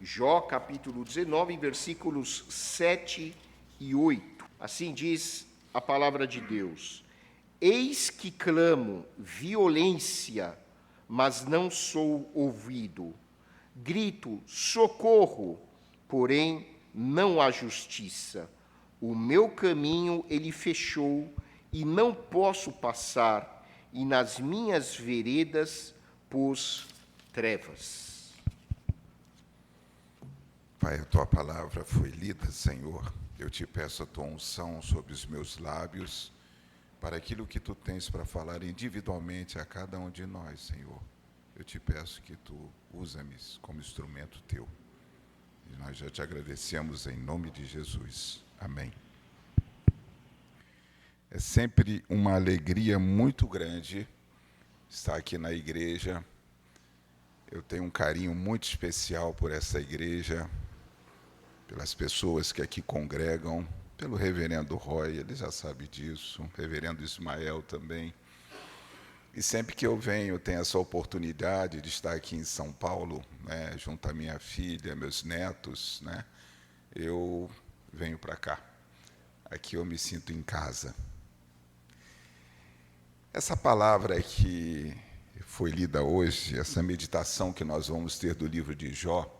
Jó, capítulo 19, versículos 7 e 8. Assim diz a palavra de Deus: Eis que clamo violência, mas não sou ouvido. Grito socorro, porém não há justiça. O meu caminho ele fechou e não posso passar, e nas minhas veredas pôs trevas. Pai, a tua palavra foi lida, Senhor. Eu te peço a tua unção sobre os meus lábios, para aquilo que tu tens para falar individualmente a cada um de nós, Senhor. Eu te peço que tu usa-me como instrumento teu. E nós já te agradecemos em nome de Jesus. Amém. É sempre uma alegria muito grande estar aqui na igreja. Eu tenho um carinho muito especial por essa igreja, pelas pessoas que aqui congregam, pelo reverendo Roy, ele já sabe disso, reverendo Ismael também. E sempre que eu venho, eu tenho essa oportunidade de estar aqui em São Paulo, né, junto à minha filha, meus netos, né, eu venho para cá. Aqui eu me sinto em casa. Essa palavra que foi lida hoje, essa meditação que nós vamos ter do livro de Jó,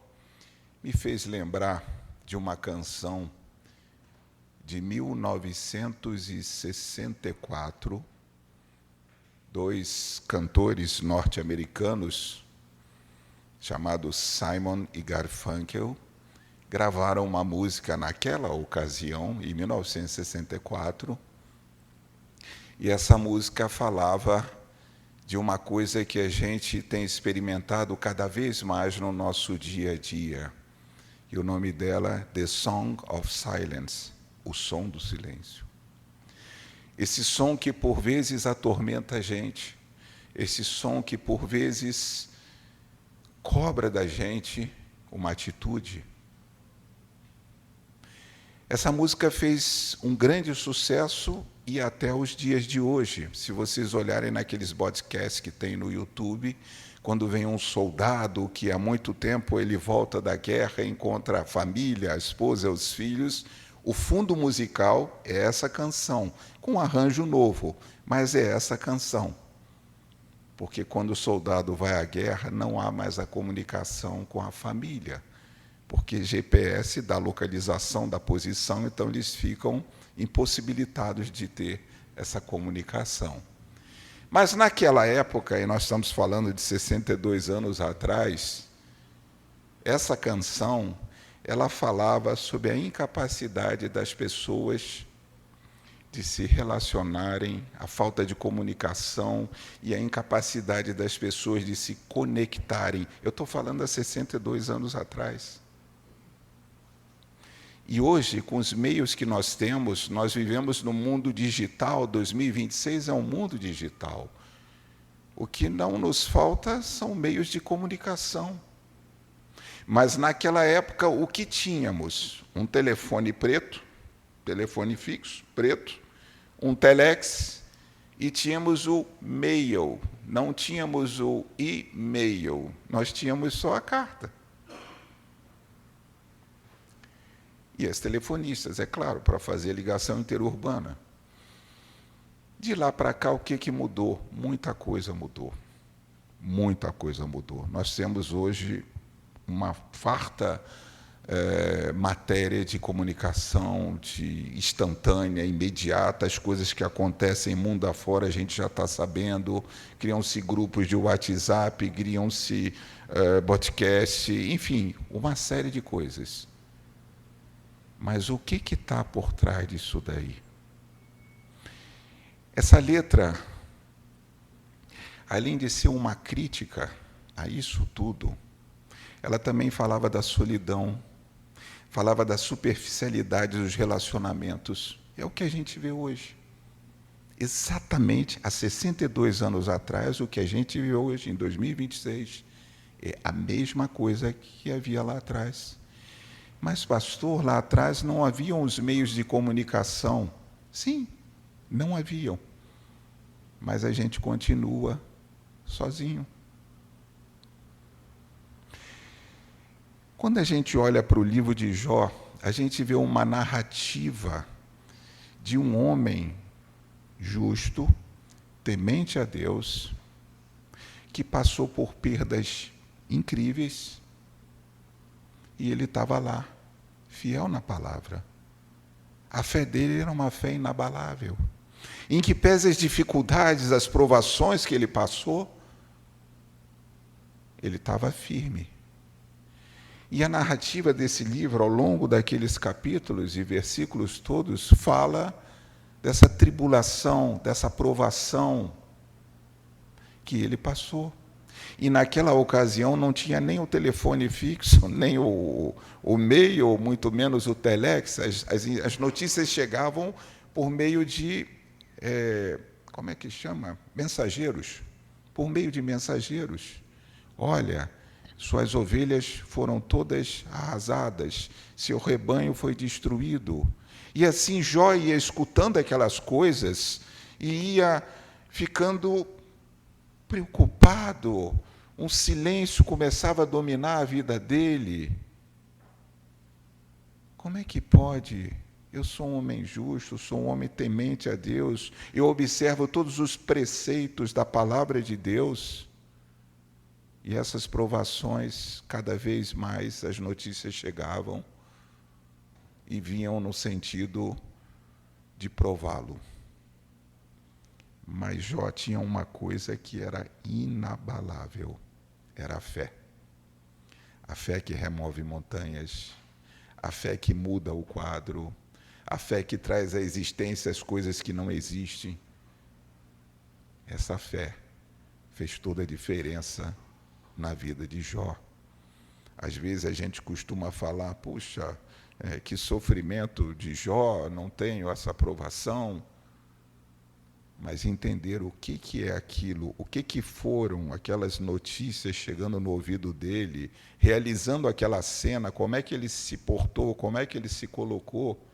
me fez lembrar de uma canção de 1964, dois cantores norte-americanos, chamados Simon e Garfunkel, gravaram uma música naquela ocasião, em 1964, e essa música falava de uma coisa que a gente tem experimentado cada vez mais no nosso dia a dia. E o nome dela é The Song of Silence, o som do silêncio. Esse som que por vezes atormenta a gente, esse som que por vezes cobra da gente uma atitude. Essa música fez um grande sucesso e até os dias de hoje. Se vocês olharem naqueles podcasts que tem no YouTube, quando vem um soldado que há muito tempo ele volta da guerra, encontra a família, a esposa, os filhos, o fundo musical é essa canção, com um arranjo novo, mas é essa canção. Porque quando o soldado vai à guerra, não há mais a comunicação com a família, porque GPS dá localização da posição, então eles ficam impossibilitados de ter essa comunicação. Mas naquela época, e nós estamos falando de 62 anos atrás, essa canção, ela falava sobre a incapacidade das pessoas de se relacionarem, a falta de comunicação e a incapacidade das pessoas de se conectarem. Eu estou falando há 62 anos atrás. E hoje, com os meios que nós temos, nós vivemos no mundo digital, 2026 é um mundo digital. O que não nos falta são meios de comunicação. Mas naquela época, o que tínhamos? Um telefone preto, telefone fixo, preto, um telex, e tínhamos o mail, não tínhamos o e-mail, nós tínhamos só a carta. E as telefonistas, é claro, para fazer ligação interurbana. De lá para cá, o que mudou? Muita coisa mudou. Muita coisa mudou. Nós temos hoje uma farta matéria de comunicação, de instantânea, imediata, as coisas que acontecem mundo afora a gente já está sabendo, criam-se grupos de WhatsApp, criam-se podcast, enfim, uma série de coisas. Mas o que está por trás disso daí? Essa letra, além de ser uma crítica a isso tudo, ela também falava da solidão, falava da superficialidade dos relacionamentos. É o que a gente vê hoje. Exatamente há 62 anos atrás, o que a gente vê hoje, em 2026, é a mesma coisa que havia lá atrás. Mas, pastor, lá atrás não haviam os meios de comunicação. Sim, não haviam. Mas a gente continua sozinho. Quando a gente olha para o livro de Jó, a gente vê uma narrativa de um homem justo, temente a Deus, que passou por perdas incríveis, e ele estava lá, fiel na palavra. A fé dele era uma fé inabalável, em que pese as dificuldades, as provações que ele passou, ele estava firme. E a narrativa desse livro, ao longo daqueles capítulos e versículos todos, fala dessa tribulação, dessa provação que ele passou. E naquela ocasião não tinha nem o telefone fixo, nem o e-mail, muito menos o telex. As notícias chegavam por meio de, como é que chama? Mensageiros. Por meio de mensageiros. Olha, suas ovelhas foram todas arrasadas, seu rebanho foi destruído. E assim Jó ia escutando aquelas coisas e ia ficando preocupado. Um silêncio começava a dominar a vida dele. Como é que pode? Eu sou um homem justo, sou um homem temente a Deus, eu observo todos os preceitos da palavra de Deus. E essas provações, cada vez mais as notícias chegavam e vinham no sentido de prová-lo. Mas Jó tinha uma coisa que era inabalável, era a fé. A fé que remove montanhas, a fé que muda o quadro, a fé que traz à existência as coisas que não existem. Essa fé fez toda a diferença na vida de Jó. Às vezes a gente costuma falar, puxa, que sofrimento de Jó, não tenho essa aprovação. Mas entender o que é aquilo, o que foram aquelas notícias chegando no ouvido dele, realizando aquela cena, como é que ele se portou, como é que ele se colocou.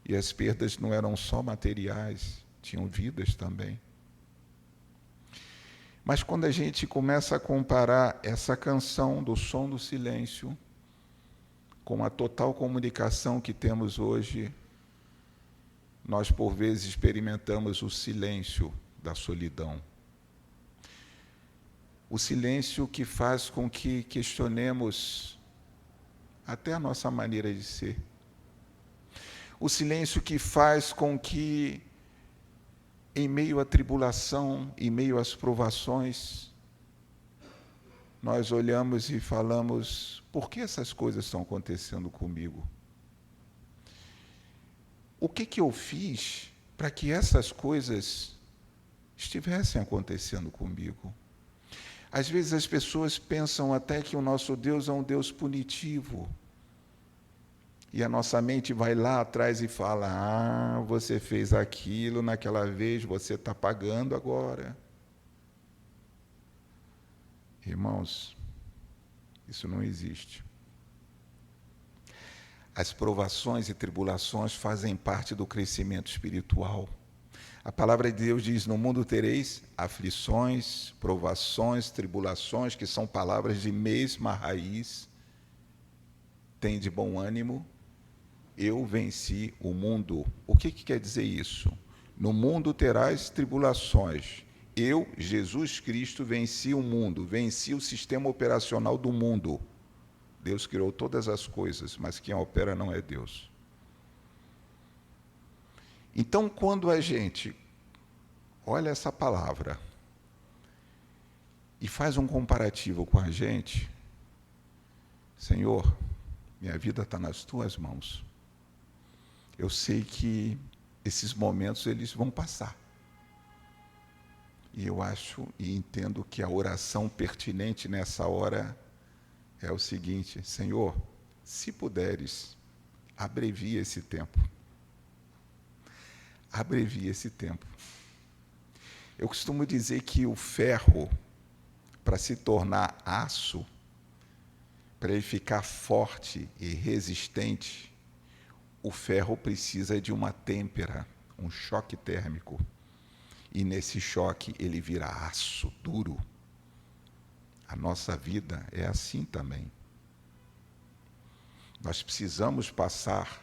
E as perdas não eram só materiais, tinham vidas também. Mas quando a gente começa a comparar essa canção do som do silêncio com a total comunicação que temos hoje, nós, por vezes, experimentamos o silêncio da solidão. O silêncio que faz com que questionemos até a nossa maneira de ser. O silêncio que faz com que, em meio à tribulação, em meio às provações, nós olhamos e falamos, por que essas coisas estão acontecendo comigo? O que eu fiz para que essas coisas estivessem acontecendo comigo? Às vezes as pessoas pensam até que o nosso Deus é um Deus punitivo. E a nossa mente vai lá atrás e fala, você fez aquilo naquela vez, você está pagando agora. Irmãos, isso não existe. As provações e tribulações fazem parte do crescimento espiritual. A palavra de Deus diz, no mundo tereis aflições, provações, tribulações, que são palavras de mesma raiz. Tem de bom ânimo, eu venci o mundo. O que quer dizer isso? No mundo terás tribulações. Eu, Jesus Cristo, venci o mundo, venci o sistema operacional do mundo. Deus criou todas as coisas, mas quem opera não é Deus. Então, quando a gente olha essa palavra e faz um comparativo com a gente, Senhor, minha vida está nas tuas mãos. Eu sei que esses momentos eles vão passar. E eu acho e entendo que a oração pertinente nessa hora é o seguinte, Senhor, se puderes, abrevia esse tempo. Abrevia esse tempo. Eu costumo dizer que o ferro, para se tornar aço, para ele ficar forte e resistente, o ferro precisa de uma têmpera, um choque térmico. E nesse choque ele vira aço duro. A nossa vida é assim também. Nós precisamos passar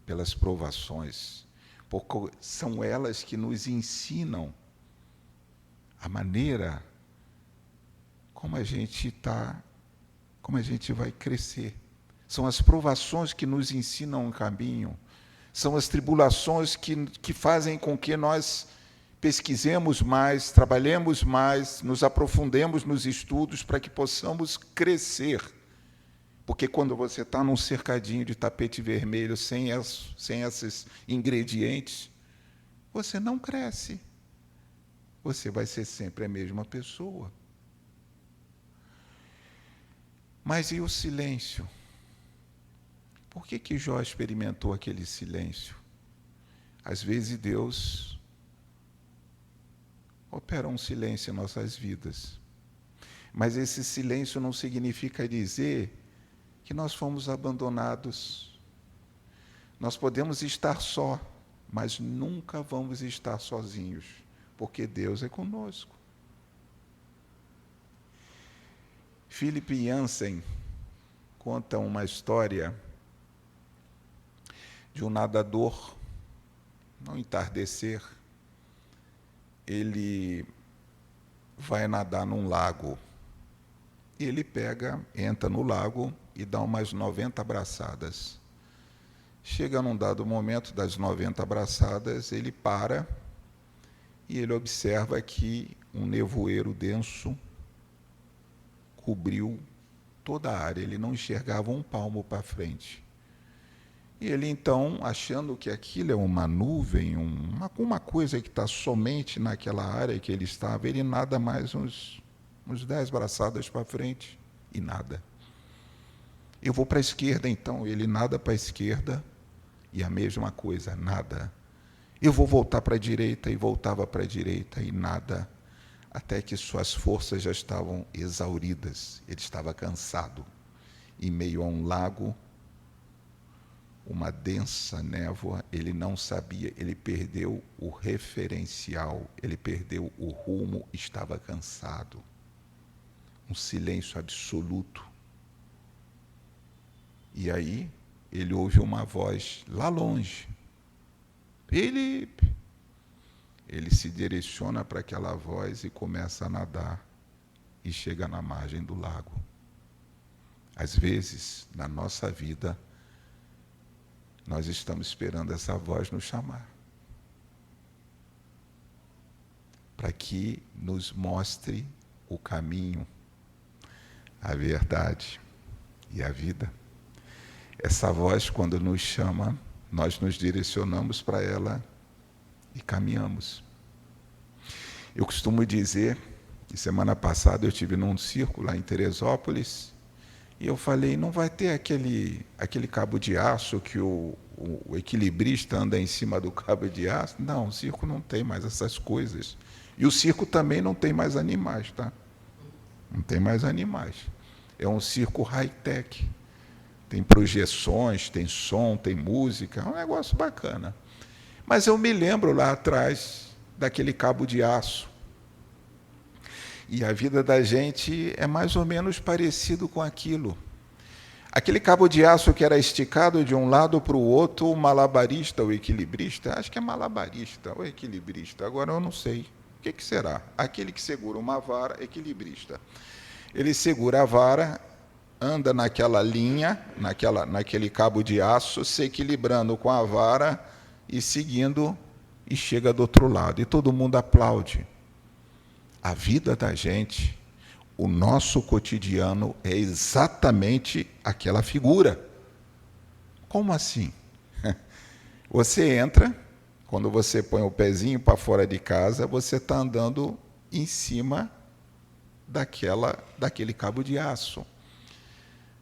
pelas provações, porque são elas que nos ensinam a maneira como a gente vai crescer. São as provações que nos ensinam um caminho, são as tribulações que fazem com que nós pesquisemos mais, trabalhemos mais, nos aprofundemos nos estudos para que possamos crescer. Porque quando você está num cercadinho de tapete vermelho, sem esses ingredientes, você não cresce. Você vai ser sempre a mesma pessoa. Mas e o silêncio? Por que Jó experimentou aquele silêncio? Às vezes Deus opera um silêncio em nossas vidas. Mas esse silêncio não significa dizer que nós fomos abandonados. Nós podemos estar só, mas nunca vamos estar sozinhos, porque Deus é conosco. Philip Yancey conta uma história de um nadador, no entardecer, ele vai nadar num lago. E ele entra no lago e dá umas 90 braçadas. Chega num dado momento das 90 braçadas, ele para e ele observa que um nevoeiro denso cobriu toda a área. Ele não enxergava um palmo para frente. E ele, então, achando que aquilo é uma nuvem, uma coisa que está somente naquela área que ele estava, ele nada mais uns 10 braçadas para frente e nada. Eu vou para a esquerda, então. Ele nada para a esquerda e a mesma coisa, nada. Eu vou voltar para a direita e voltava para a direita e nada, até que suas forças já estavam exauridas. Ele estava cansado. Em meio a um lago, uma densa névoa, ele não sabia, ele perdeu o referencial, ele perdeu o rumo, estava cansado. Um silêncio absoluto. E aí, ele ouve uma voz lá longe. Ele se direciona para aquela voz e começa a nadar e chega na margem do lago. Às vezes, na nossa vida, nós estamos esperando essa voz nos chamar, para que nos mostre o caminho, a verdade e a vida. Essa voz, quando nos chama, nós nos direcionamos para ela e caminhamos. Eu costumo dizer que semana passada eu estive num circo lá em Teresópolis e eu falei, não vai ter aquele cabo de aço que o equilibrista anda em cima do cabo de aço? Não, o circo não tem mais essas coisas. E o circo também não tem mais animais, tá? Não tem mais animais. É um circo high-tech. Tem projeções, tem som, tem música, é um negócio bacana. Mas eu me lembro lá atrás daquele cabo de aço. E a vida da gente é mais ou menos parecido com aquilo. Aquele cabo de aço que era esticado de um lado para o outro, o malabarista, o equilibrista, acho que é malabarista ou equilibrista, agora eu não sei. O que será? Aquele que segura uma vara, equilibrista. Ele segura a vara, anda naquela linha, naquele cabo de aço, se equilibrando com a vara e seguindo, e chega do outro lado. E todo mundo aplaude. A vida da gente, o nosso cotidiano é exatamente aquela figura. Como assim? Você entra, quando você põe o pezinho para fora de casa, você está andando em cima daquele cabo de aço.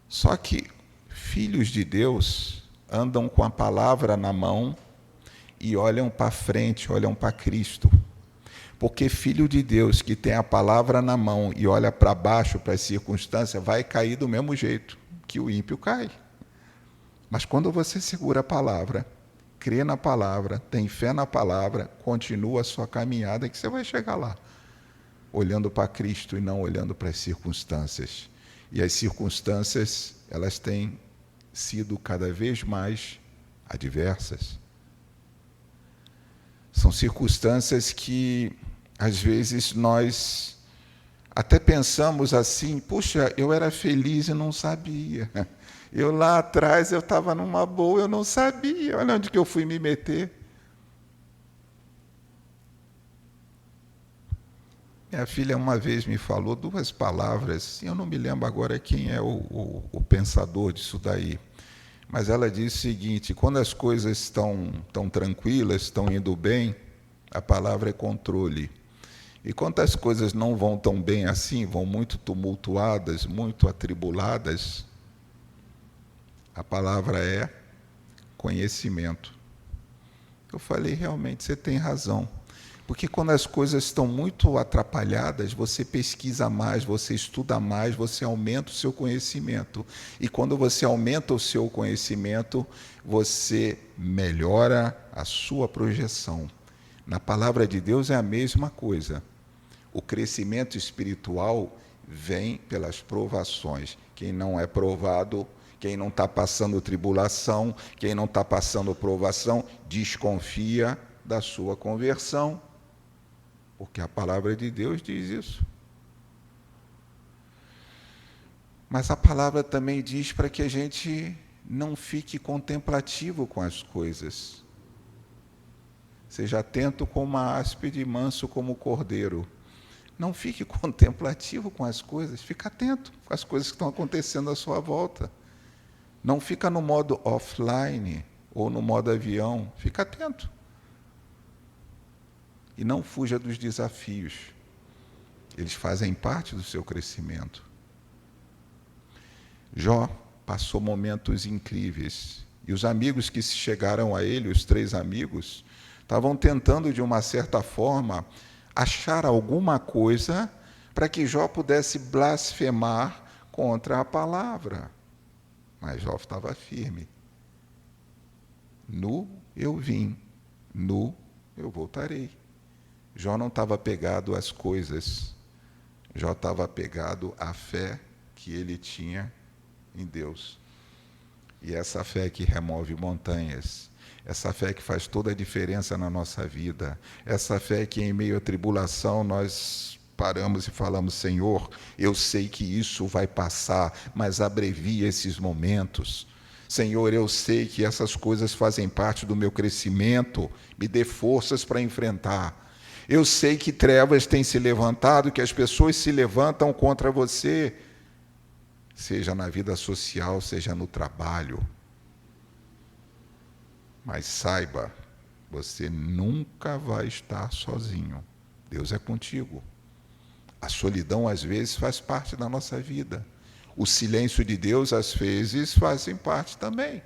Só que filhos de Deus andam com a palavra na mão e olham para frente, olham para Cristo. Porque filho de Deus que tem a palavra na mão e olha para baixo, para as circunstâncias, vai cair do mesmo jeito que o ímpio cai. Mas quando você segura a palavra, crê na palavra, tem fé na palavra, continua a sua caminhada que você vai chegar lá, olhando para Cristo e não olhando para as circunstâncias. E as circunstâncias, elas têm sido cada vez mais adversas. São circunstâncias que, às vezes, nós até pensamos assim: puxa, eu era feliz e não sabia. Eu lá atrás, eu estava numa boa, eu não sabia. Olha onde que eu fui me meter. Minha filha uma vez me falou duas palavras, eu não me lembro agora quem é o pensador disso daí, mas ela disse o seguinte: quando as coisas estão tranquilas, estão indo bem, a palavra é controle. E quando as coisas não vão tão bem assim, vão muito tumultuadas, muito atribuladas, a palavra é conhecimento. Eu falei, realmente, você tem razão. Porque quando as coisas estão muito atrapalhadas, você pesquisa mais, você estuda mais, você aumenta o seu conhecimento. E quando você aumenta o seu conhecimento, você melhora a sua projeção. Na palavra de Deus é a mesma coisa. O crescimento espiritual vem pelas provações. Quem não é provado, quem não está passando tribulação, quem não está passando provação, desconfia da sua conversão. Porque a palavra de Deus diz isso. Mas a palavra também diz para que a gente não fique contemplativo com as coisas. Seja atento como a áspide e manso como o cordeiro. Não fique contemplativo com as coisas, fica atento com as coisas que estão acontecendo à sua volta. Não fica no modo offline ou no modo avião, fica atento. E não fuja dos desafios. Eles fazem parte do seu crescimento. Jó passou momentos incríveis. E os amigos que se chegaram a ele, os 3 amigos, estavam tentando, de uma certa forma, achar alguma coisa para que Jó pudesse blasfemar contra a palavra. Mas Jó estava firme. Nu eu vim, nu eu voltarei. Jó não estava apegado às coisas, Jó estava apegado à fé que ele tinha em Deus. E essa fé que remove montanhas, essa fé que faz toda a diferença na nossa vida, essa fé que em meio à tribulação nós paramos e falamos: Senhor, eu sei que isso vai passar, mas abrevia esses momentos. Senhor, eu sei que essas coisas fazem parte do meu crescimento, me dê forças para enfrentar. Eu sei que trevas têm se levantado, que as pessoas se levantam contra você, seja na vida social, seja no trabalho. Mas saiba, você nunca vai estar sozinho. Deus é contigo. A solidão, às vezes, faz parte da nossa vida. O silêncio de Deus, às vezes, faz parte também.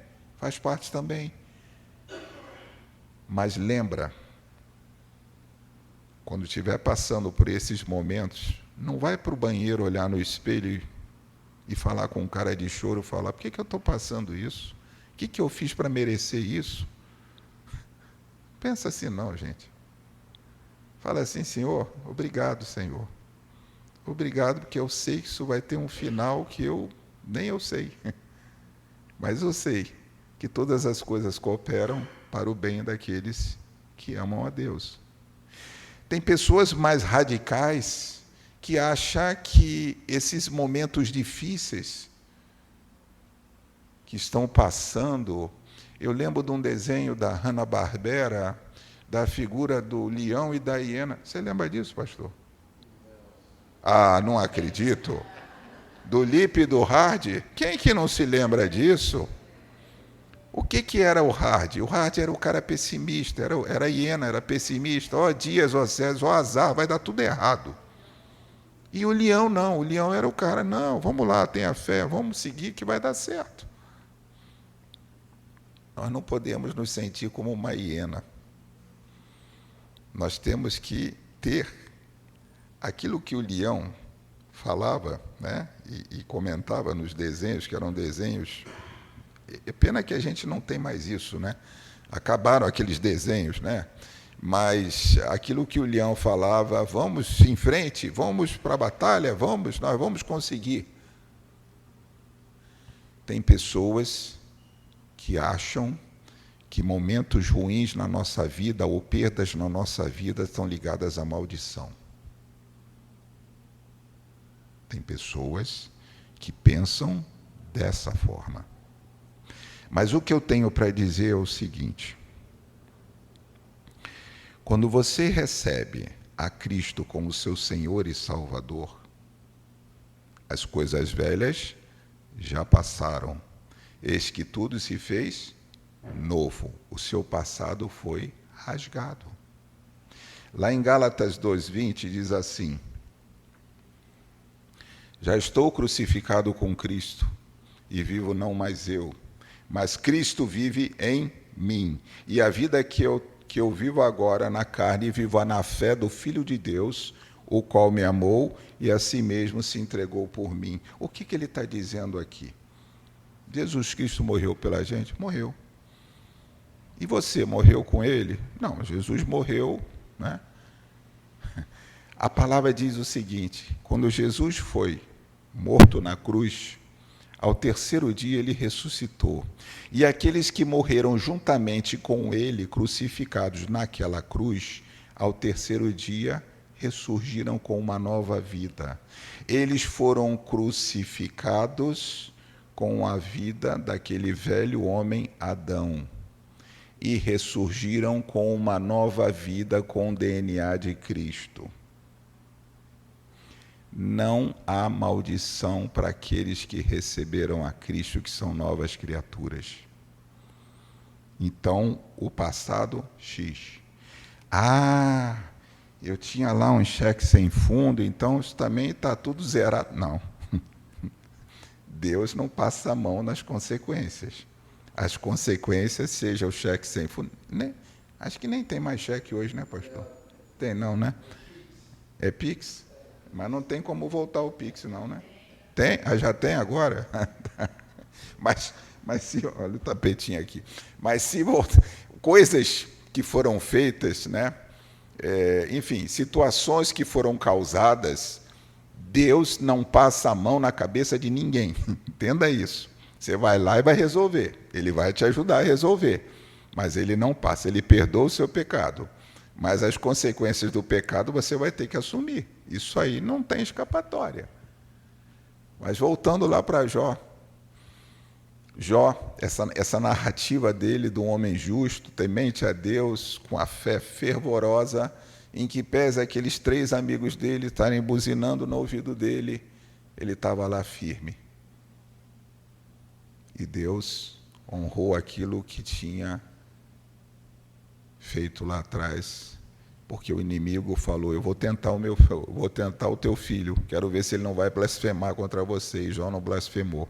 Mas lembra, quando estiver passando por esses momentos, não vai para o banheiro olhar no espelho e falar com cara de choro, falar: por que eu estou passando isso? O que eu fiz para merecer isso? Pensa assim não, gente. Fala assim: Senhor, obrigado, Senhor. Obrigado, porque eu sei que isso vai ter um final que nem eu sei. Mas eu sei que todas as coisas cooperam para o bem daqueles que amam a Deus. Tem pessoas mais radicais que acham que esses momentos difíceis que estão passando... Eu lembro de um desenho da Hanna-Barbera, da figura do leão e da hiena. Você lembra disso, pastor? Ah, não acredito. Do Lip e do Hard? Quem que não se lembra disso? O que era o Hard? O Hard era o cara pessimista, era a hiena, era pessimista. Ó dias, ó céus, ó azar, vai dar tudo errado. E o leão não, o leão era o cara: não, vamos lá, tenha fé, vamos seguir que vai dar certo. Nós não podemos nos sentir como uma hiena. Nós temos que ter aquilo que o leão falava, né, e comentava nos desenhos, que eram desenhos... É pena que a gente não tem mais isso, né? Acabaram aqueles desenhos, né? Mas aquilo que o leão falava: vamos em frente, vamos para a batalha, nós vamos conseguir. Tem pessoas que acham que momentos ruins na nossa vida ou perdas na nossa vida estão ligadas à maldição. Tem pessoas que pensam dessa forma. Mas o que eu tenho para dizer é o seguinte: quando você recebe a Cristo como seu Senhor e Salvador, as coisas velhas já passaram, eis que tudo se fez novo, o seu passado foi rasgado. Lá em Gálatas 2:20 diz assim: já estou crucificado com Cristo, e vivo não mais eu, mas Cristo vive em mim. E a vida que eu vivo agora na carne, vivo na fé do Filho de Deus, o qual me amou e a si mesmo se entregou por mim. O que ele está dizendo aqui? Jesus Cristo morreu pela gente? Morreu. E você morreu com ele? Não, Jesus morreu, né? A palavra diz o seguinte: quando Jesus foi morto na cruz, ao terceiro dia ele ressuscitou. E aqueles que morreram juntamente com ele, crucificados naquela cruz, ao terceiro dia ressurgiram com uma nova vida. Eles foram crucificados com a vida daquele velho homem Adão e ressurgiram com uma nova vida com o DNA de Cristo. Não há maldição para aqueles que receberam a Cristo, que são novas criaturas. Então, o passado, X. Ah, eu tinha lá um cheque sem fundo, então isso também está tudo zerado. Não. Deus não passa a mão nas consequências. As consequências, seja o cheque sem fundo. Acho que nem tem mais cheque hoje, né, pastor? Tem não, né? É Pix? Mas não tem como voltar o Pix, não, né? Tem? Ah, já tem agora? mas se, olha o tapetinho aqui. Mas se voltar, coisas que foram feitas, né? Enfim, situações que foram causadas, Deus não passa a mão na cabeça de ninguém. Entenda isso. Você vai lá e vai resolver. Ele vai te ajudar a resolver. Mas ele não passa, ele perdoa o seu pecado. Mas as consequências do pecado você vai ter que assumir. Isso aí não tem escapatória. Mas voltando lá para Jó. Jó, essa narrativa dele do homem justo, temente a Deus, com a fé fervorosa, em que pese aqueles 3 amigos dele estarem buzinando no ouvido dele, ele estava lá firme. E Deus honrou aquilo que tinha feito lá atrás, porque o inimigo falou: eu vou tentar o teu filho, quero ver se ele não vai blasfemar contra você. E Jó não blasfemou.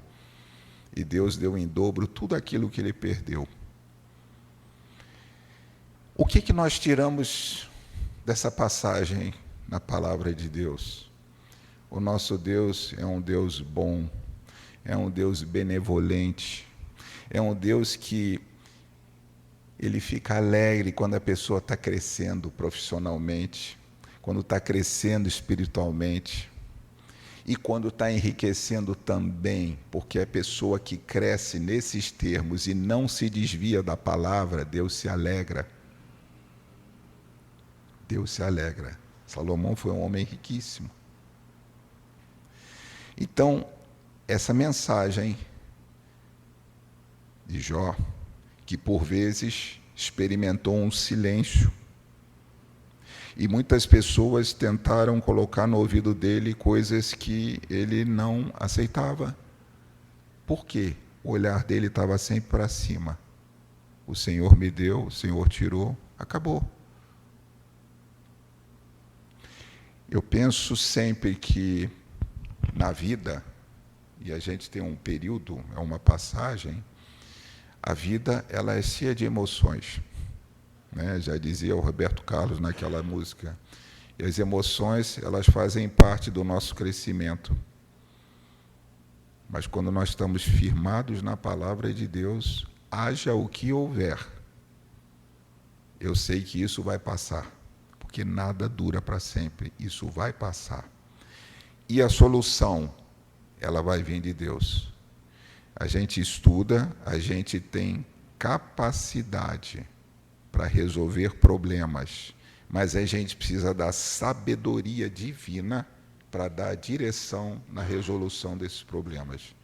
E Deus deu em dobro tudo aquilo que ele perdeu. O que nós tiramos dessa passagem na palavra de Deus? O nosso Deus é um Deus bom, é um Deus benevolente, é um Deus que ele fica alegre quando a pessoa está crescendo profissionalmente, quando está crescendo espiritualmente e quando está enriquecendo também, porque a pessoa que cresce nesses termos e não se desvia da palavra, Deus se alegra. Deus se alegra. Salomão foi um homem riquíssimo. Então, essa mensagem de Jó, que por vezes experimentou um silêncio, e muitas pessoas tentaram colocar no ouvido dele coisas que ele não aceitava. Por quê? O olhar dele estava sempre para cima. O Senhor me deu, o Senhor tirou, acabou. Eu penso sempre que na vida, e a gente tem um período, é uma passagem, a vida ela é cheia de emoções, né? Já dizia o Roberto Carlos naquela música, e as emoções elas fazem parte do nosso crescimento. Mas quando nós estamos firmados na palavra de Deus, haja o que houver, eu sei que isso vai passar, porque nada dura para sempre, isso vai passar. E a solução, ela vai vir de Deus. A gente estuda, a gente tem capacidade para resolver problemas, mas a gente precisa da sabedoria divina para dar direção na resolução desses problemas.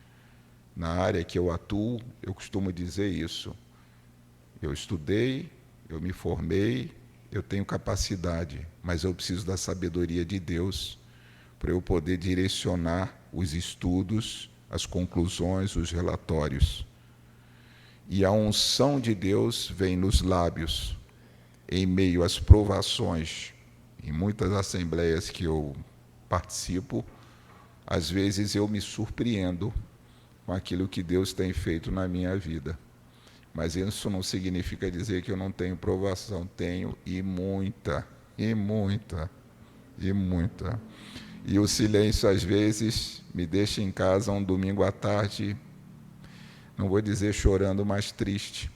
Na área que eu atuo, eu costumo dizer isso. Eu estudei, eu me formei, eu tenho capacidade, mas eu preciso da sabedoria de Deus para eu poder direcionar os estudos, as conclusões, os relatórios. E a unção de Deus vem nos lábios, em meio às provações. Em muitas assembleias que eu participo, às vezes eu me surpreendo com aquilo que Deus tem feito na minha vida. Mas isso não significa dizer que eu não tenho provação. Tenho, e muita, e muita, e muita. E o silêncio, às vezes, me deixa em casa um domingo à tarde, não vou dizer chorando, mas triste.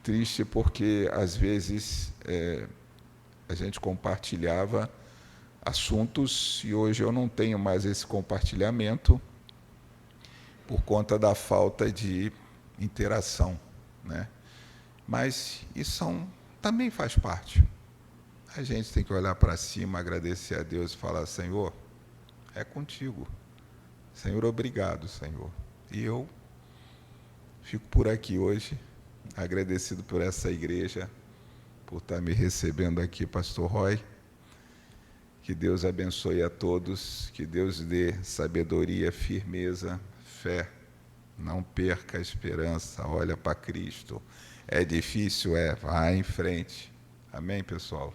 Triste porque, às vezes, a gente compartilhava assuntos e hoje eu não tenho mais esse compartilhamento por conta da falta de interação, né? Mas isso também faz parte. A gente tem que olhar para cima, agradecer a Deus e falar: Senhor, é contigo. Senhor, obrigado, Senhor. E eu fico por aqui hoje, agradecido por essa igreja, por estar me recebendo aqui, Pastor Roy. Que Deus abençoe a todos, que Deus dê sabedoria, firmeza, fé. Não perca a esperança, olha para Cristo. É difícil? Vai em frente. Amém, pessoal?